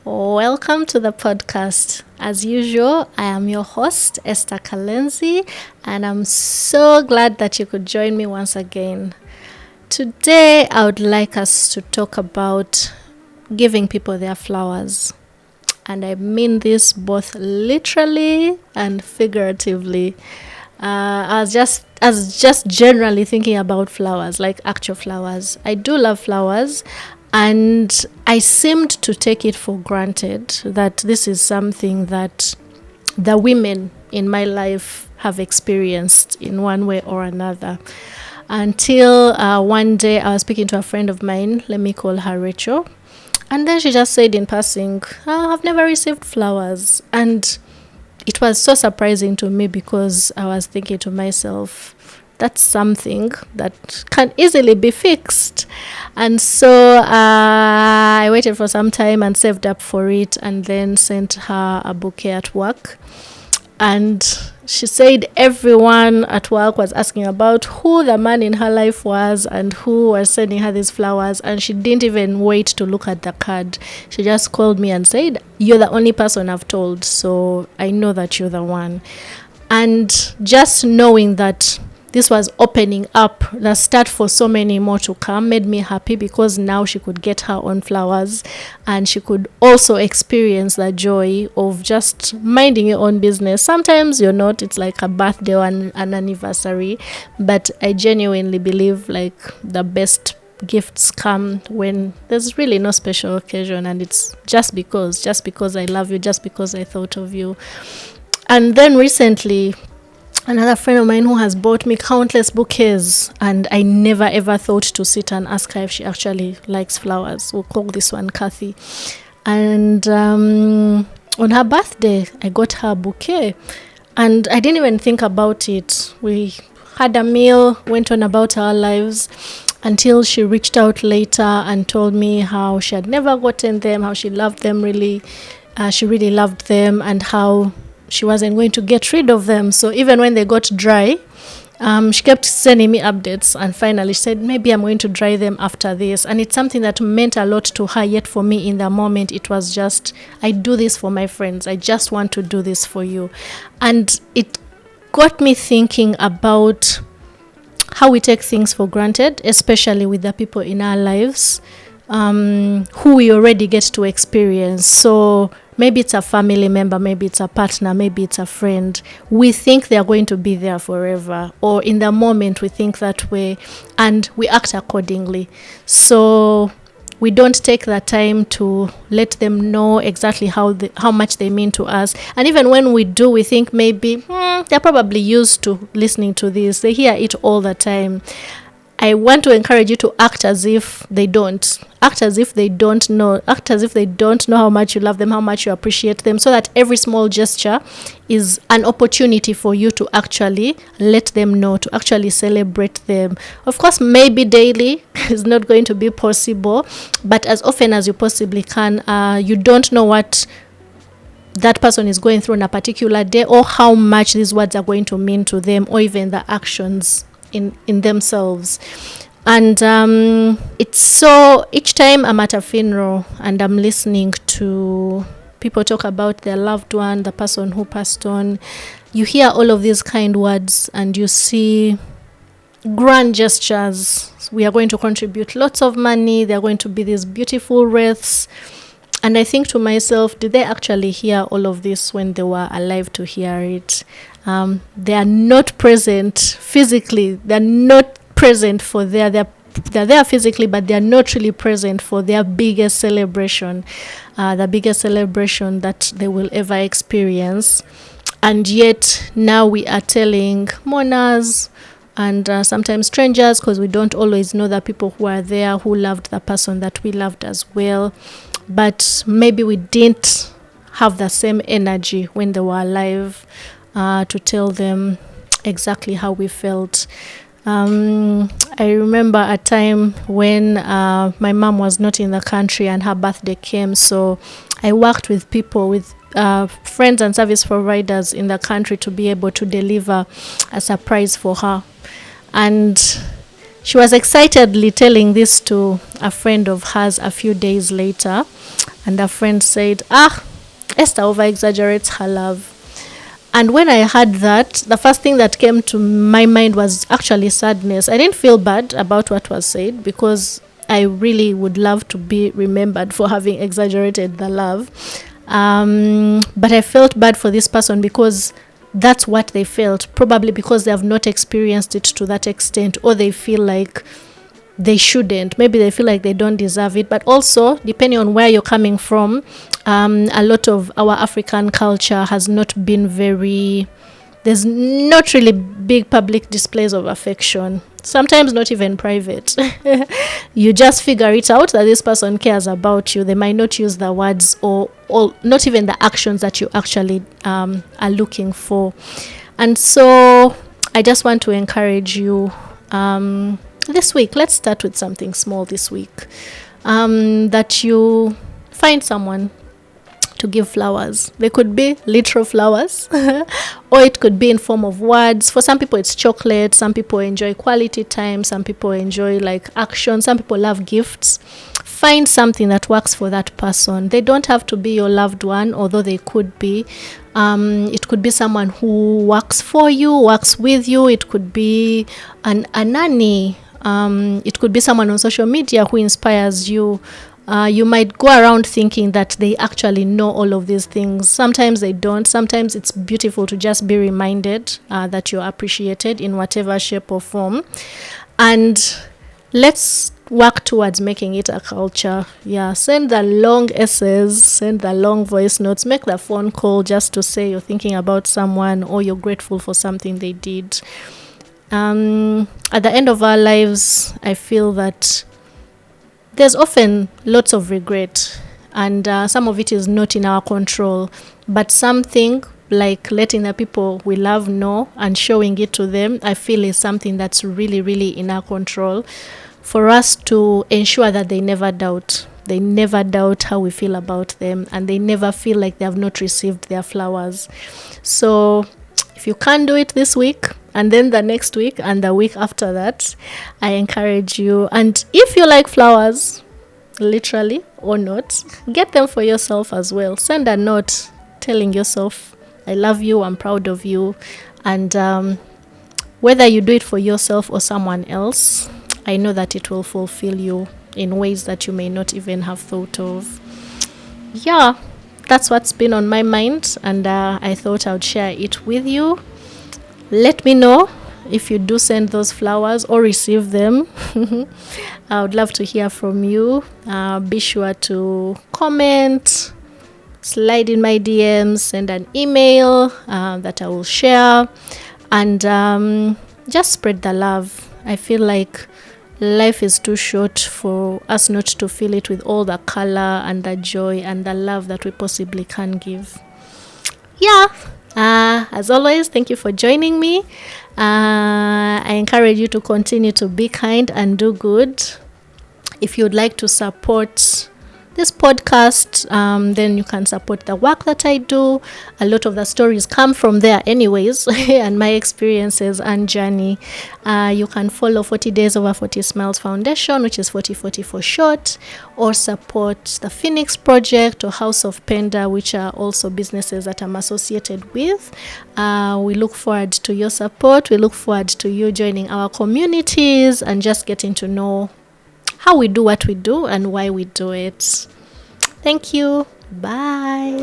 Welcome to the podcast. As usual, I am your host, Esther Kalenzi, and I'm so glad that you could join me once again. Today, I would like us to talk about giving people their flowers. And I mean this both literally and figuratively. I was just generally thinking about flowers, like actual flowers. I do love flowers, and I seemed to take it for granted that this is something that the women in my life have experienced in one way or another. Until one day I was speaking to a friend of mine, let me call her Rachel, and then she just said in passing, I've never received flowers. And it was so surprising to me because I was thinking to myself, that's something that can easily be fixed. And so I waited for some time and saved up for it, and then sent her a bouquet at work. And she said everyone at work was asking about who the man in her life was and who was sending her these flowers. And she didn't even wait to look at the card. She just called me and said, "You're the only person I've told, so I know that you're the one." And just knowing that this was opening up the start for so many more to come made me happy, because now she could get her own flowers and she could also experience the joy of just minding your own business. Sometimes you're not, it's like a birthday or an anniversary, but I genuinely believe like the best gifts come when there's really no special occasion, and it's just because I love you, just because I thought of you. And then recently, another friend of mine who has bought me countless bouquets, and I never ever thought to sit and ask her if she actually likes flowers. We'll call this one Kathy. And on her birthday, I got her a bouquet, and I didn't even think about it. We had a meal, went on about our lives, until she reached out later and told me how she had never gotten them, how she loved them really. She really loved them, and how she wasn't going to get rid of them. So even when they got dry, she kept sending me updates, and finally she said, maybe I'm going to dry them after this. And it's something that meant a lot to her, yet for me in the moment it was just, I do this for my friends, I just want to do this for you. And it got me thinking about how we take things for granted, especially with the people in our lives who we already get to experience. So maybe it's a family member, maybe it's a partner, maybe it's a friend. We think they're going to be there forever, or in the moment we think that way, and we act accordingly. So we don't take the time to let them know exactly how much they mean to us. And even when we do, we think maybe they're probably used to listening to this. They hear it all the time. I want to encourage you to act as if they don't. Act as if they don't know. Act as if they don't know how much you love them, how much you appreciate them, so that every small gesture is an opportunity for you to actually let them know, to actually celebrate them. Of course, maybe daily is not going to be possible, but as often as you possibly can. You don't know what that person is going through on a particular day, or how much these words are going to mean to them, or even the actions in themselves. And it's so, each time I'm at a funeral and I'm listening to people talk about their loved one, the person who passed on, you hear all of these kind words, and you see grand gestures. We are going to contribute lots of money, there are going to be these beautiful wreaths. And I think to myself, did they actually hear all of this when they were alive to hear it? They are not present physically. They're not present for they're there physically, but they're not really present for their biggest celebration, the biggest celebration that they will ever experience. And yet now we are telling mourners and sometimes strangers, because we don't always know the people who are there who loved the person that we loved as well. But maybe we didn't have the same energy when they were alive to tell them exactly how we felt. I remember a time when my mom was not in the country and her birthday came. So I worked with people, with friends and service providers in the country, to be able to deliver a surprise for her. And she was excitedly telling this to a friend of hers a few days later. And a friend said, Esther over exaggerates her love. And when I heard that, the first thing that came to my mind was actually sadness. I didn't feel bad about what was said because I really would love to be remembered for having exaggerated the love. But I felt bad for this person because that's what they felt, probably because they have not experienced it to that extent, or they feel like they shouldn't. Maybe they feel like they don't deserve it. But also, depending on where you're coming from, a lot of our African culture has not been very, there's not really big public displays of affection, sometimes not even private. You just figure it out that this person cares about you. They might not use the words or not even the actions that you actually are looking for. And so I just want to encourage you this week. Let's start with something small this week, that you find someone to give flowers. They could be literal flowers or it could be in form of words. For some people it's chocolate, some people enjoy quality time, some people enjoy like action, some people love gifts. Find something that works for that person. They don't have to be your loved one, although they could be. It could be someone who works for you, works with you. It could be a nanny. It could be someone on social media who inspires you. You might go around thinking that they actually know all of these things. Sometimes they don't. Sometimes it's beautiful to just be reminded that you're appreciated in whatever shape or form. And let's work towards making it a culture. Yeah, send the long essays, send the long voice notes, make the phone call just to say you're thinking about someone or you're grateful for something they did. At the end of our lives, I feel that there's often lots of regret, and some of it is not in our control, but something like letting the people we love know and showing it to them, I feel is something that's really, really in our control, for us to ensure that they never doubt how we feel about them, and they never feel like they have not received their flowers. So if you can't do it this week, and then the next week and the week after that, I encourage you. And if you like flowers, literally or not, get them for yourself as well. Send a note telling yourself, I love you, I'm proud of you. And whether you do it for yourself or someone else, I know that it will fulfill you in ways that you may not even have thought of. Yeah, that's what's been on my mind, and I thought I would share it with you. Let me know if you do send those flowers or receive them. I would love to hear from you. Be sure to comment, slide in my DMs, send an email that I will share, and just spread the love. I feel like life is too short for us not to fill it with all the color and the joy and the love that we possibly can give. Yeah. As always, thank you for joining me. I encourage you to continue to be kind and do good. If you'd like to support this podcast, then you can support the work that I do. A lot of the stories come from there anyways, and my experiences and journey. You can follow 40 Days Over 40 Smiles Foundation, which is 4040 for short, or support the Phoenix Project or House of Penda, which are also businesses that I'm associated with. We look forward to your support. We look forward to you joining our communities and just getting to know how we do what we do and why we do it. Thank you. Bye.